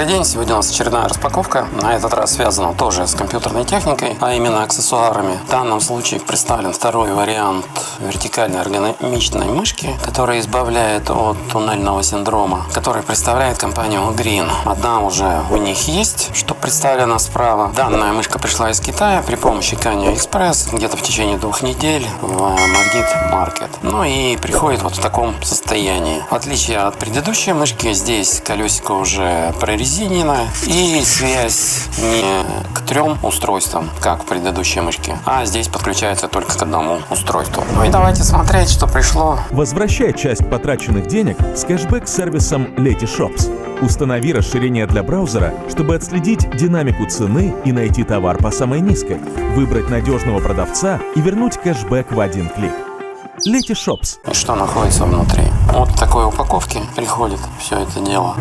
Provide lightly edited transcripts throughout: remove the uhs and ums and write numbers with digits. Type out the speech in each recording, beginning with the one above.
Добрый день, сегодня у нас очередная распаковка. На этот раз связана тоже с компьютерной техникой, а именно аксессуарами. В данном случае представлен второй вариант вертикальной эргономичной мышки, которая избавляет от туннельного синдрома, который представляет компания Green. Одна уже у них есть, что представлено справа. Данная мышка пришла из Китая при помощи Canyon Express где-то в течение 2 недель в Magnet Market. Ну и приходит вот в таком состоянии. В отличие от предыдущей мышки, здесь колесико уже прорезинено и связь не к 3 устройствам, как в предыдущей мышке, а здесь подключается только к одному устройству. Ну и давайте смотреть, что пришло. Возвращай часть потраченных денег с кэшбэк-сервисом Letyshops. Установи расширение для браузера, чтобы отследить динамику цены и найти товар по самой низкой, выбрать надежного продавца и вернуть кэшбэк в один клик. Letyshops. И что находится внутри? Вот в такой упаковке приходит все это дело.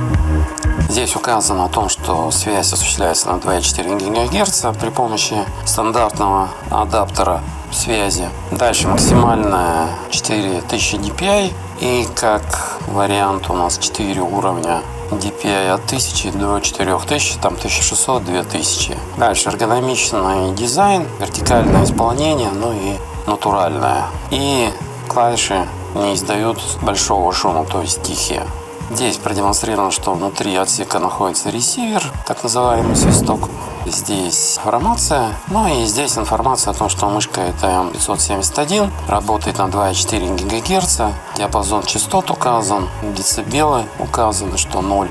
Здесь указано о том, что связь осуществляется на 2,4 ГГц при помощи стандартного адаптера связи. Дальше максимальная 4000 DPI и как вариант у нас 4 уровня DPI от 1000 до 4000, там 1600, 2000. Дальше эргономичный дизайн, вертикальное исполнение, ну и натуральное. И клавиши не издают большого шума, то есть тихие. Здесь продемонстрировано, что внутри отсека находится ресивер, так называемый свисток. Здесь информация, ну и здесь информация о том, что мышка это M571, работает на 2,4 ГГц, диапазон частот указан, децибелы указаны, что 0.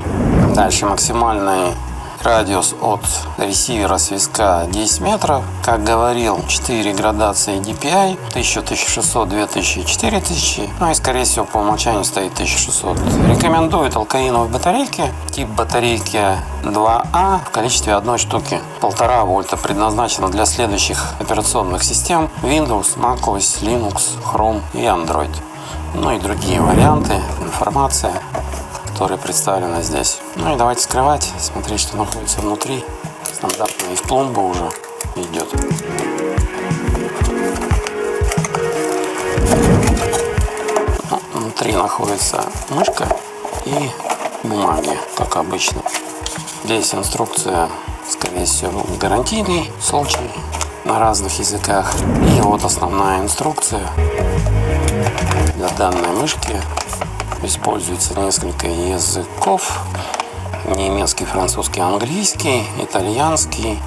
Дальше максимальный радиус от ресивера свистка 10 метров. Как говорил, 4 градации DPI, 1000, 1600, 2000, 4000. Ну и скорее всего по умолчанию стоит 1600. Рекомендуют алкаиновые батарейки. Тип батарейки 2А в количестве одной штуки. 1,5 вольта предназначено для следующих операционных систем: Windows, macOS, Linux, Chrome и Android. Ну и другие варианты, информация, которые представлены здесь. Ну и давайте скрывать, смотреть, что находится внутри. Стандартная из пломбы уже идет. Ну, внутри находится мышка и бумаги, как обычно. Здесь инструкция, скорее всего, гарантийный случай на разных языках. И вот основная инструкция для данной мышки. Используется несколько языков: немецкий, французский, английский, итальянский.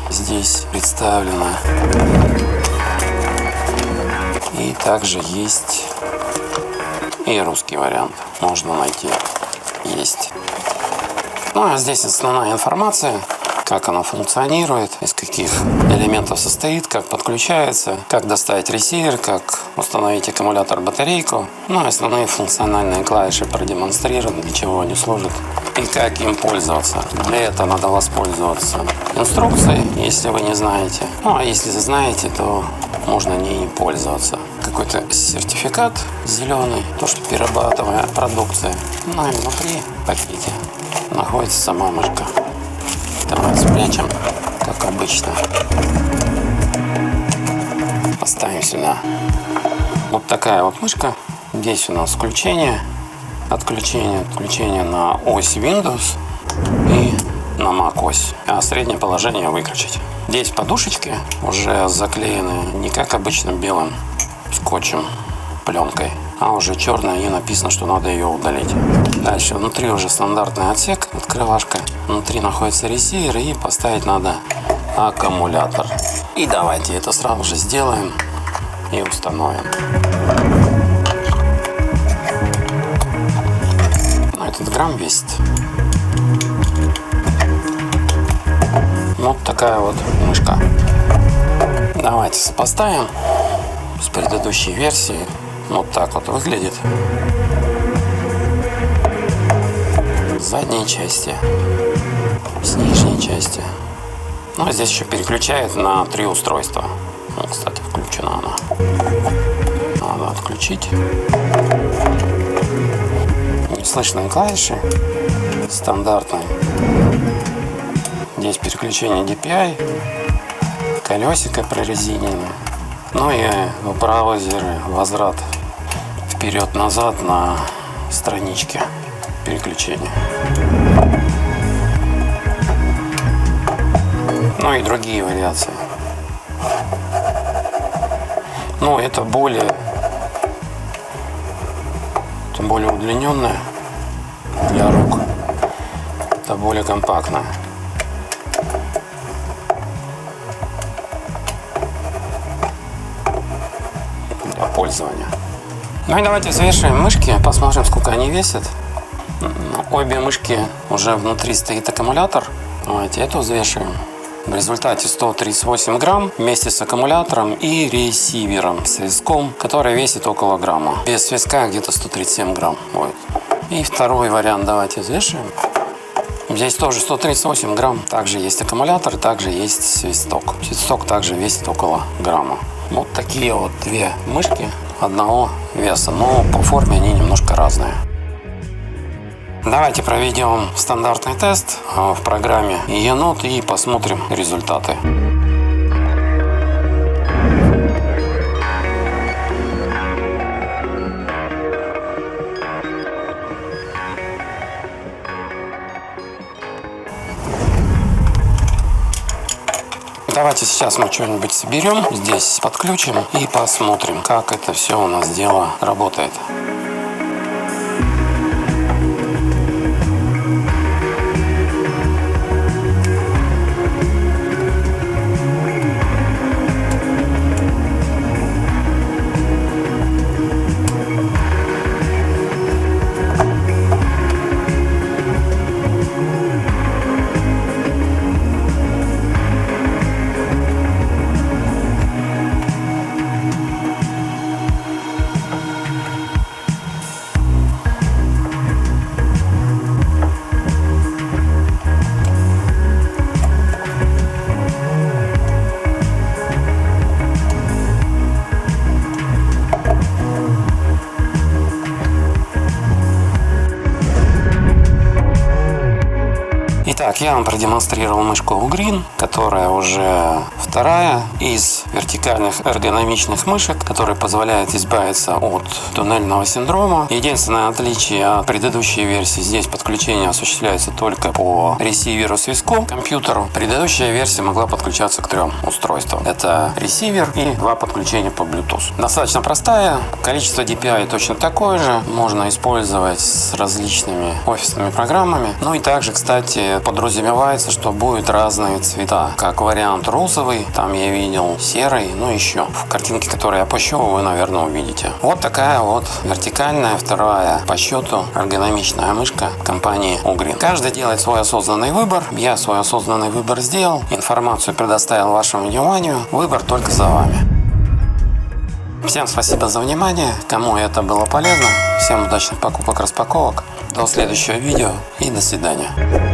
Здесь представлено. И также есть и русский вариант. Можно найти. Есть. Ну а здесь основная информация. Как она функционирует, из каких элементов состоит, как подключается, как доставить ресивер, как установить аккумулятор, батарейку. Ну и основные функциональные клавиши продемонстрированы, для чего они служат и как им пользоваться. Для этого надо воспользоваться инструкцией, если вы не знаете. Ну а если знаете, то можно не пользоваться. Какой-то сертификат зеленый, то что перерабатываемая продукция. Ну и внутри в пакете находится сама мышка. Давайте спрячем, как обычно. Поставим сюда. Вот такая вот мышка. Здесь у нас включение, отключение на ось Windows и на macOS. А среднее положение выключить. Здесь подушечки уже заклеены не как обычно белым скотчем, пленкой, а уже черная, и написано, что надо ее удалить. Дальше внутри уже стандартный отсек, открывашка. Внутри находится ресивер, и поставить надо аккумулятор. И давайте это сразу же сделаем и установим. Ну, этот грамм весит. Вот такая вот мышка. Давайте сопоставим с предыдущей версией. Вот так вот выглядит. С задней части, с нижней части. Ну, а здесь еще переключает на 3 устройства. Вот, кстати, включена она. Надо отключить. Неслышные клавиши. Стандартные. Здесь переключение DPI. Колесико прорезиненное. Ну и в браузере возврат вперед-назад на страничке переключения. Ну и другие вариации. Но это более удлиненная для рук. Это более компактная. Для пользования. Ну и давайте взвешиваем мышки, посмотрим, сколько они весят. Обе мышки уже внутри стоит аккумулятор. Давайте эту взвешиваем. В результате 138 грамм вместе с аккумулятором и ресивером, связком, который весит около грамма. Без связка где-то 137 грамм будет. И второй вариант давайте взвешиваем. Здесь тоже 138 грамм. Также есть аккумулятор, также есть свисток. Свисток также весит около грамма. Вот такие вот две мышки одного веса, но по форме они немножко разные. Давайте проведем стандартный тест в программе Енот и посмотрим результаты. Давайте сейчас мы что-нибудь соберем, здесь подключим и посмотрим, как это все у нас дело работает. Итак, я вам продемонстрировал мышку Ugreen, которая уже вторая из вертикальных эргономичных мышек, которая позволяет избавиться от туннельного синдрома. Единственное отличие от предыдущей версии: здесь подключение осуществляется только по ресиверу связку к компьютеру. Предыдущая версия могла подключаться к 3 устройствам. Это ресивер и 2 подключения по Bluetooth. Достаточно простая, количество DPI точно такое же, можно использовать с различными офисными программами. Ну и также, кстати, подразумевается, что будут разные цвета. Как вариант розовый, там я видел серый, ну еще. В картинке, которую я пощу, вы, наверное, увидите. Вот такая вот вертикальная, вторая по счету эргономичная мышка компании Ugreen. Каждый делает свой осознанный выбор. Я свой осознанный выбор сделал. Информацию предоставил вашему вниманию. Выбор только за вами. Всем спасибо за внимание. Кому это было полезно, всем удачных покупок, распаковок. До следующего видео и до свидания.